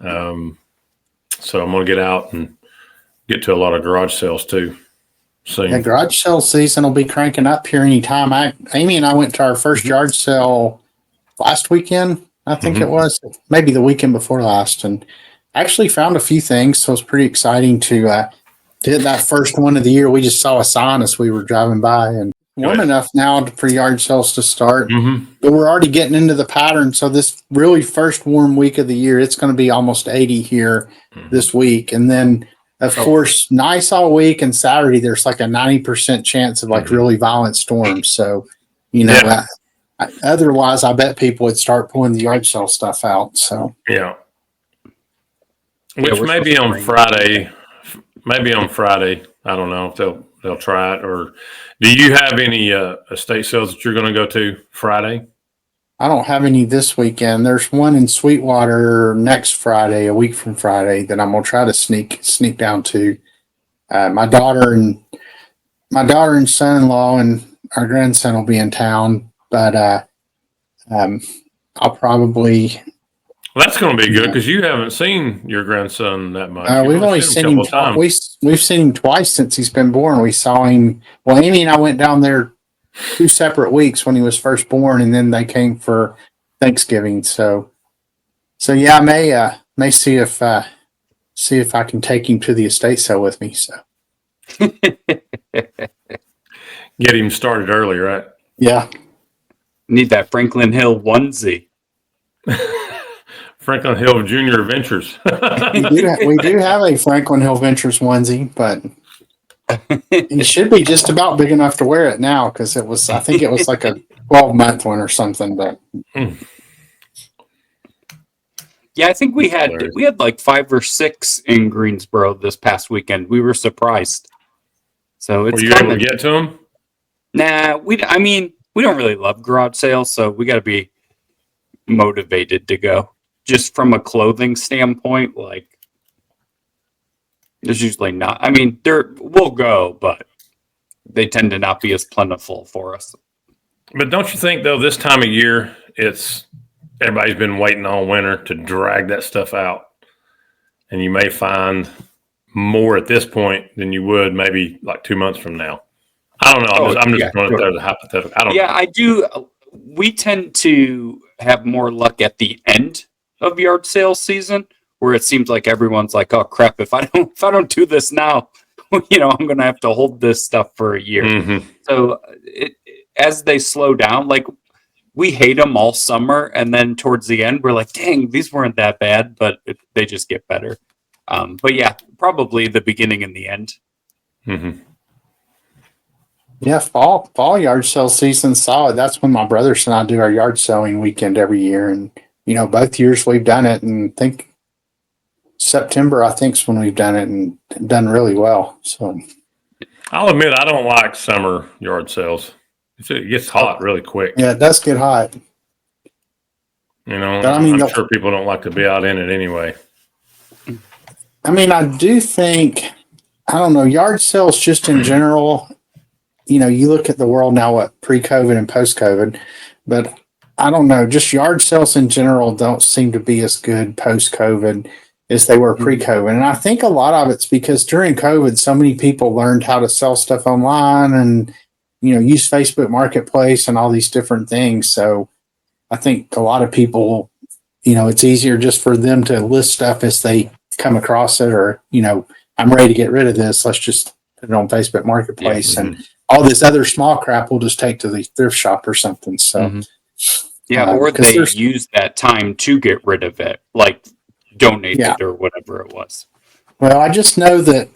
So I'm going to get out and get to a lot of garage sales too. So the garage sale season will be cranking up here anytime. Amy and I went to our first yard sale last weekend. I think it was maybe the weekend before last, and actually found a few things. So it's pretty exciting to hit that first one of the year. We just saw a sign as we were driving by, and warm enough now for yard sales to start. But we're already getting into the pattern. So this really first warm week of the year, it's going to be almost 80 here this week, and then of course nice all week. And Saturday there's like a 90% chance of like really violent storms. So otherwise, I bet people would start pulling the yard sale stuff out. So which may be on Friday. Maybe on Friday. I don't know if they'll try it. Or do you have any estate sales that you're going to go to Friday? I don't have any this weekend. There's one in Sweetwater next Friday, a week from Friday, that I'm gonna try to sneak down to. My daughter and son-in-law and our grandson will be in town, but I'll probably. Well, that's going to be good because you haven't seen your grandson that much. We've only seen him twice. We've seen him twice since he's been born. We saw him. Well, Amy and I went down there 2 separate weeks when he was first born, and then they came for Thanksgiving. So yeah, I may see if I can take him to the estate sale with me. So get him started early, right? Yeah. Need that Franklin Hill onesie. Franklin Hill Junior Ventures. we do have a Franklin Hill Ventures onesie, but he should be just about big enough to wear it now because I think it was like a 12-month one or something. But yeah, I think we had like 5 or 6 in Greensboro this past weekend. We were surprised. So it's were you able to get to them? Nah, we don't really love garage sales, so we got to be motivated to go. Just from a clothing standpoint, like there's usually not. We'll go, but they tend to not be as plentiful for us. But don't you think though, this time of year, everybody's been waiting all winter to drag that stuff out, and you may find more at this point than you would maybe like 2 months from now. I don't know. I'm just going to throw the hypothetical. I don't know. I do. We tend to have more luck at the end of yard sales season, where it seems like everyone's like, "Oh crap! If I don't do this now, I'm going to have to hold this stuff for a year." So as they slow down, like we hate them all summer, and then towards the end, we're like, "Dang, these weren't that bad," but they just get better. But yeah, probably the beginning and the end. Yeah, fall yard sale season's solid. That's when my brothers and I do our yard selling weekend every year, and both years we've done it, and I think September is when we've done it and done really well. So I'll admit I don't like summer yard sales. It gets hot really quick. Yeah, it does get hot. I'm sure people don't like to be out in it anyway. I do think, I don't know, yard sales just in general, you look at the world now, pre-COVID and post-COVID, but I don't know, just yard sales in general don't seem to be as good post-COVID as they were pre-COVID. And I think a lot of it's because during COVID, so many people learned how to sell stuff online and, use Facebook Marketplace and all these different things. So I think a lot of people, it's easier just for them to list stuff as they come across it, or, I'm ready to get rid of this. Let's just put it on Facebook Marketplace, and all this other small crap we'll just take to the thrift shop or something. So, or they use that time to get rid of it, like donate it or whatever it was. Well, I just know that,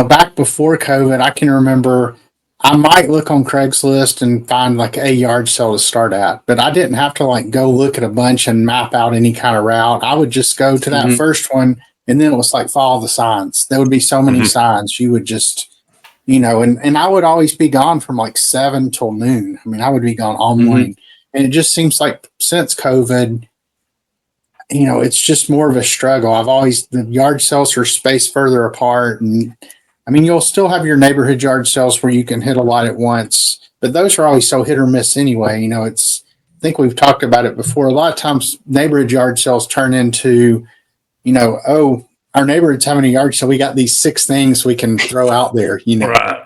back before COVID, I can remember I might look on Craigslist and find like a yard sale to start at, but I didn't have to like go look at a bunch and map out any kind of route. I would just go to that first one, and then it was like follow the signs. There would be so many signs. You would just, and I would always be gone from like 7 till noon. I would be gone all morning. And it just seems like since COVID, it's just more of a struggle. The yard sales are spaced further apart, and you'll still have your neighborhood yard sales where you can hit a lot at once, but those are always so hit or miss anyway. I think we've talked about it before. A lot of times neighborhood yard sales turn into, our neighborhood's having a yard sale. We got these 6 things we can throw out there, Right.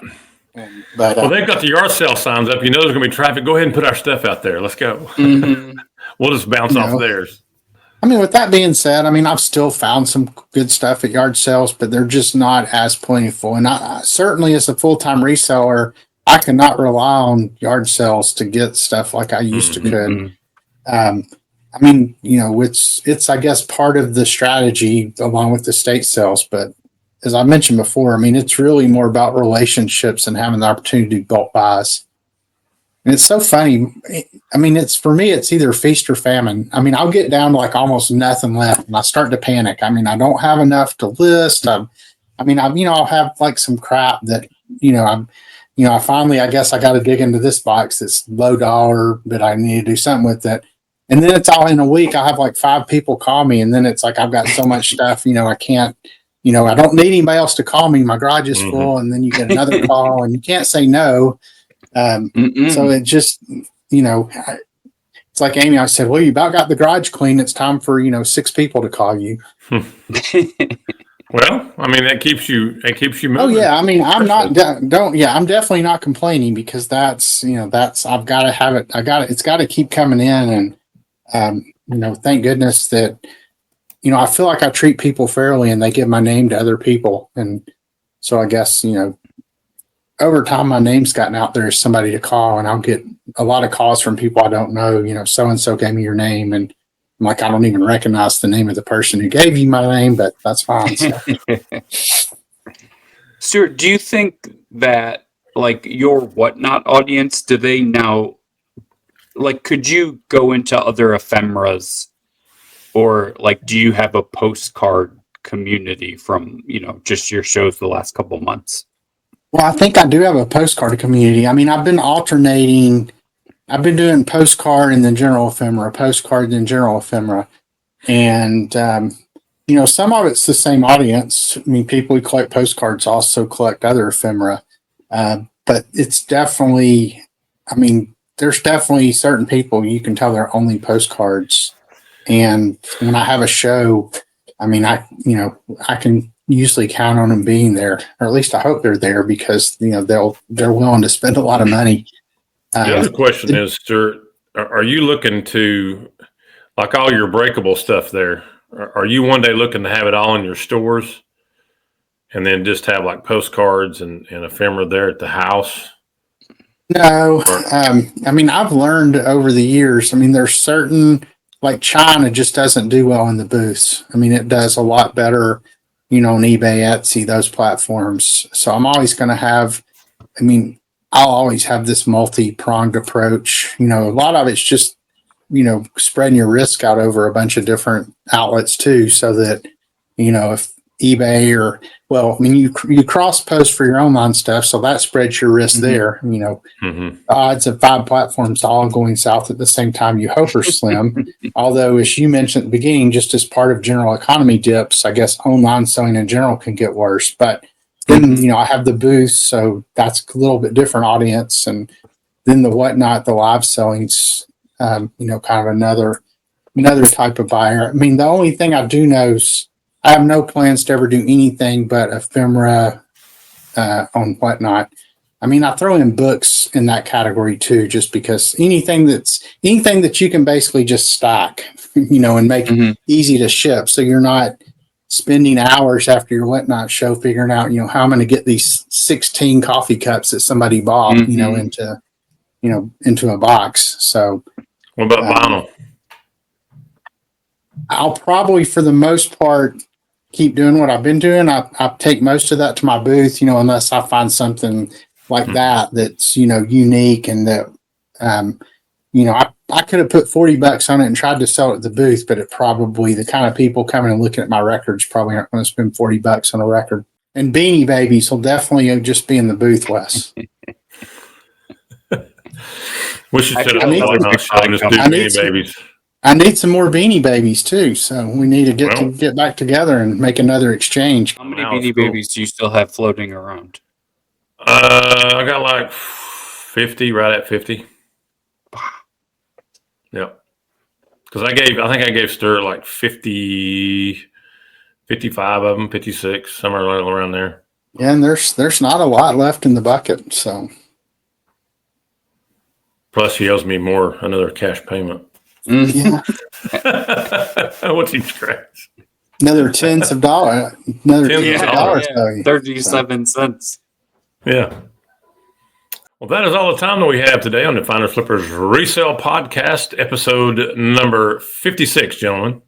But they've got the yard sale signs up. There's going to be traffic. Go ahead and put our stuff out there. Let's go. We'll just bounce off theirs. With that being said, I've still found some good stuff at yard sales, but they're just not as plentiful. And I certainly, as a full-time reseller, I cannot rely on yard sales to get stuff like I used to could. It's, I guess, part of the strategy along with the estate sales. But as I mentioned before, it's really more about relationships and having the opportunity to do bulk buys. And it's so funny. For me, it's either feast or famine. I'll get down to like almost nothing left, and I start to panic. I don't have enough to list. I'll have like some crap that, I finally, I guess I got to dig into this box that's low dollar, but I need to do something with it. And then it's all in a week. I have like 5 people call me, and then it's like I've got so much stuff, I can't, I don't need anybody else to call me. My garage is full, and then you get another call, and you can't say no. So it just, it's like Amy, I said, well, you about got the garage clean. It's time for, 6 people to call you. Well, that keeps you moving. Oh yeah. I'm definitely not complaining, because that's, I've got to have it. It's got to keep coming in. And, thank goodness that, I feel like I treat people fairly, and they give my name to other people. And so I guess, over time, my name's gotten out there as somebody to call, and I'll get a lot of calls from people I don't know. So-and-so gave me your name, and I'm like, I don't even recognize the name of the person who gave you my name, but that's fine. So. Stuart, do you think that like your Whatnot audience, do they now, like, could you go into other ephemeras, or like, do you have a postcard community from, just your shows the last couple of months? Well, I think I do have a postcard community. I've been alternating. I've been doing postcard and then general ephemera, postcard then general ephemera. And, some of it's the same audience. People who collect postcards also collect other ephemera. But it's definitely, there's definitely certain people you can tell they're only postcards. And when I have a show, I can usually count on them being there, or at least I hope they're there, because they're willing to spend a lot of money. The other question is, Stuart, are you looking to, like all your breakable stuff there, are you one day looking to have it all in your stores and then just have like postcards and ephemera there at the house? No. I've learned over the years, there's certain, like China just doesn't do well in the booths. It does a lot better, on eBay, Etsy, those platforms. So I'm always going to have, I'll always have this multi-pronged approach. A lot of it's just, spreading your risk out over a bunch of different outlets too, so that, if eBay or, you cross post for your online stuff, so that spreads your risk there. The odds of 5 platforms all going south at the same time you hope are slim. Although, as you mentioned at the beginning, just as part of general economy dips, I guess online selling in general can get worse. But then, I have the booth, so that's a little bit different audience. And then the Whatnot, the live selling's, kind of another type of buyer. The only thing I do know is I have no plans to ever do anything but ephemera on Whatnot. I mean, I throw in books in that category too, just because anything that you can basically just stock, and make easy to ship. So you're not spending hours after your whatnot show figuring out, how I'm going to get these 16 coffee cups that somebody bought, into a box. So what about vinyl? I'll probably, for the most part, keep doing what I've been doing. I take most of that to my booth, unless I find something like that's, unique and that, I could have put $40 on it and tried to sell it at the booth, but it probably, the kind of people coming and looking at my records probably aren't going to spend $40 on a record. And Beanie Babies will definitely just be in the booth, Wes. We should set up a show and just do Beanie Babies. I need some more Beanie Babies too, so we need to get back together and make another exchange. How many Beanie Babies do you still have floating around? I got like 50, right at 50. Yep. Because I think I gave Stuart like 50, 55 of them, 56, somewhere around there. Yeah, and there's not a lot left in the bucket, so. Plus, he owes me another cash payment. Yeah. What's he scratch? Another tens of dollars. Yeah. 37 cents. Yeah. Well, that is all the time that we have today on the Finders Flippers Resell Podcast, episode number 56, gentlemen.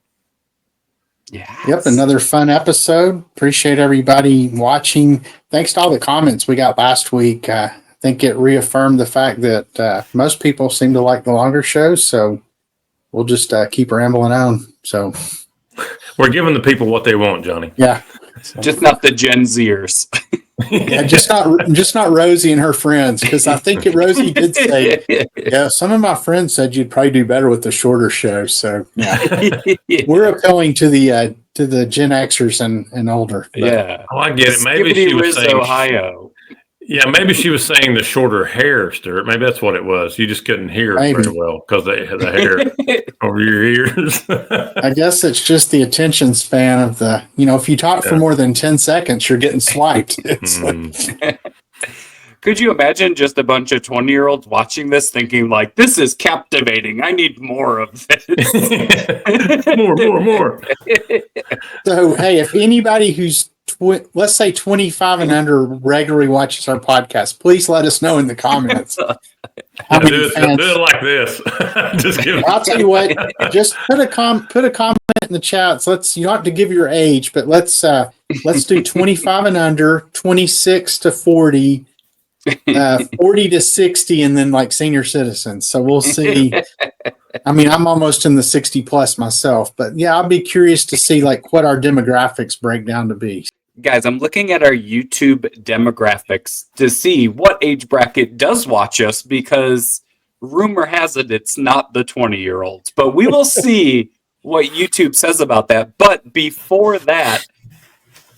Yeah. Yep, another fun episode. Appreciate everybody watching. Thanks to all the comments we got last week. I think it reaffirmed the fact that most people seem to like the longer shows, so we'll just keep rambling on. So we're giving the people what they want, Johnny. Yeah. Just not the Gen Zers. Yeah, just not Rosie and her friends, because I think Rosie did say, yeah, some of my friends said you'd probably do better with the shorter show. So yeah, we're appealing to the Gen Xers and older. But. Yeah, I get it. Maybe she was saying Ohio. Yeah, maybe she was saying the shorter hair, Stuart. Maybe that's what it was. You just couldn't hear it very well because the hair over your ears. I guess it's just the attention span of the, if you talk for more than 10 seconds, you're getting swiped. Could you imagine just a bunch of 20-year-olds watching this thinking like, this is captivating. I need more of this. More. So, hey, if anybody who's let's say 25 and under regularly watches our podcast, please let us know in the comments. Do it like this. Just give I'll tell you what, just put a comment in the chat. So you don't have to give your age, but let's do 25 and under, 26 to 40, 40 to 60, and then like senior citizens. So we'll see. I mean, I'm almost in the 60 plus myself, but yeah, I'll be curious to see like what our demographics break down to be. Guys, I'm looking at our YouTube demographics to see what age bracket does watch us, because rumor has it it's not the 20-year-olds. But we will see what YouTube says about that. But before that,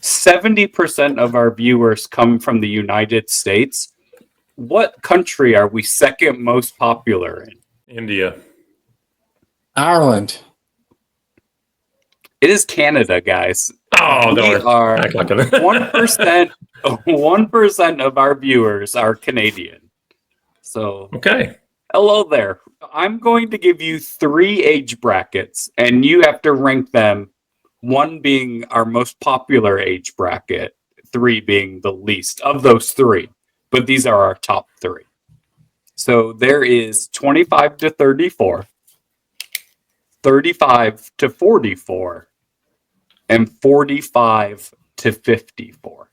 70% of our viewers come from the United States. What country are we second most popular in? India. Ireland. It is Canada, guys. Oh, we are 1% of our viewers are Canadian. So, okay. Hello there. I'm going to give you 3 age brackets, and you have to rank them, 1 being our most popular age bracket, 3 being the least of those 3. But these are our top 3. So there is 25 to 34, 35 to 44, and 45 to 54.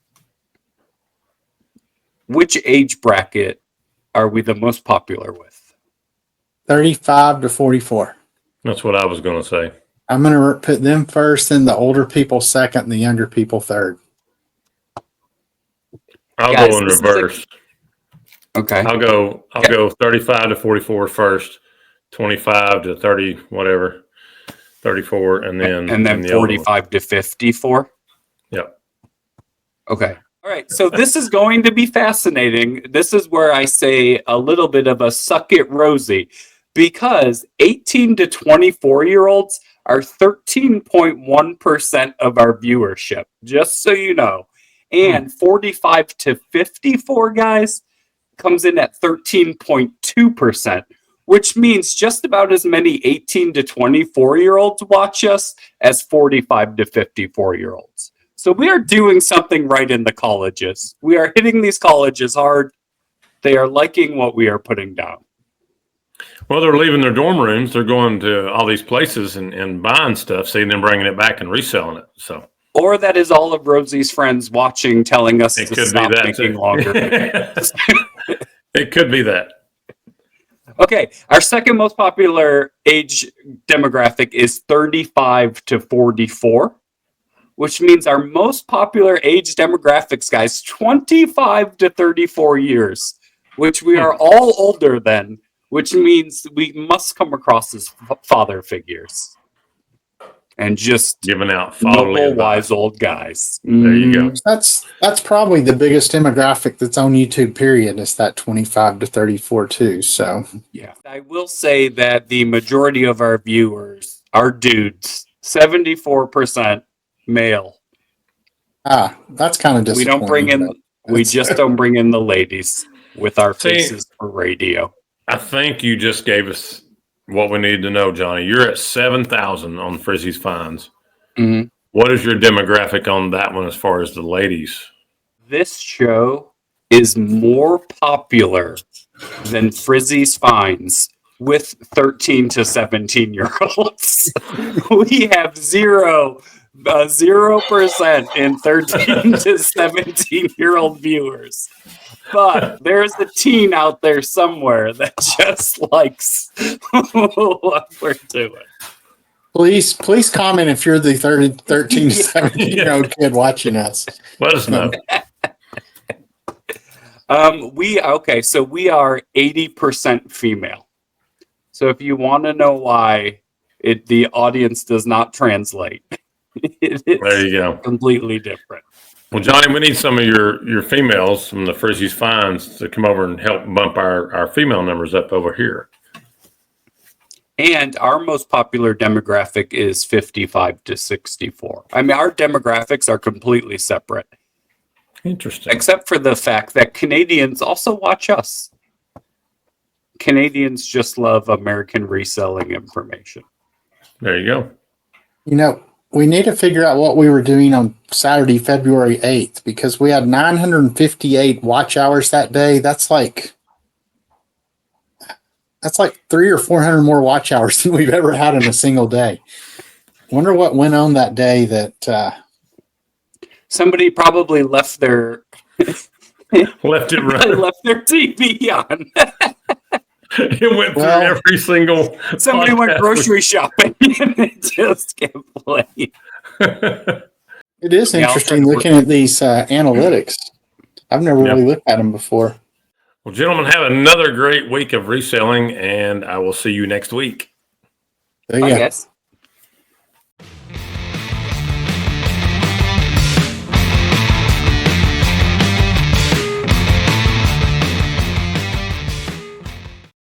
Which age bracket are we the most popular with? 35 to 44. That's what I was going to say. I'm going to put them first, then the older people second, and the younger people third. I'll go in reverse. Okay. I'll go 35 to 44 first, 25 to 30, whatever. 34, and then 45 to 54. Yep. Okay. All right. So this is going to be fascinating. This is where I say a little bit of a suck it, Rosie, because 18 to 24-year-olds are 13.1% of our viewership, just so you know. And 45 to 54 guys, comes in at 13.2%, which means just about as many 18 to 24-year-olds watch us as 45 to 54-year-olds. So we are doing something right in the colleges. We are hitting these colleges hard. They are liking what we are putting down. Well, they're leaving their dorm rooms. They're going to all these places and buying stuff, seeing them bringing it back and reselling it. So, or that is all of Rosie's friends watching, telling us to stop making longer videos. It could be that. Okay, our second most popular age demographic is 35 to 44, which means our most popular age demographics, guys, 25 to 34 years, which we are all older than, which means we must come across as father figures and just giving out noble, wise old guys. There you go. That's probably the biggest demographic that's on YouTube, period, is that 25 to 34 too. So yeah, I will say that the majority of our viewers are dudes, 74% male. That's kind of disappointing. We just don't bring in the ladies with our faces for radio. I think you just gave us what we need to know, Johnny. You're at 7,000 on Frizzy's Finds. Mm-hmm. What is your demographic on that one as far as the ladies? This show is more popular than Frizzy's Finds with 13 to 17-year-olds. We have 0% in 13 to 17-year-old viewers. But there's a teen out there somewhere that just likes what we're doing. Please comment if you're the 13 to 17-year-old kid watching us. Let us know. So we are 80% female. So if you want to know why the audience does not translate, there you go. Completely different. Well, Johnny, we need some of your females from the Frizzy's Finds to come over and help bump our female numbers up over here. And our most popular demographic is 55 to 64. I mean, our demographics are completely separate. Interesting. Except for the fact that Canadians also watch us. Canadians just love American reselling information. There you go. You know, we need to figure out what we were doing on Saturday, February 8th, because we had 958 watch hours that day. That's like 300 or 400 more watch hours than we've ever had in a single day. Wonder what went on that day that somebody probably left their left their TV on. It went through every single. Somebody went grocery shopping and it just kept playing. It is interesting looking at these analytics. I've never really looked at them before. Well, gentlemen, have another great week of reselling, and I will see you next week. There you go.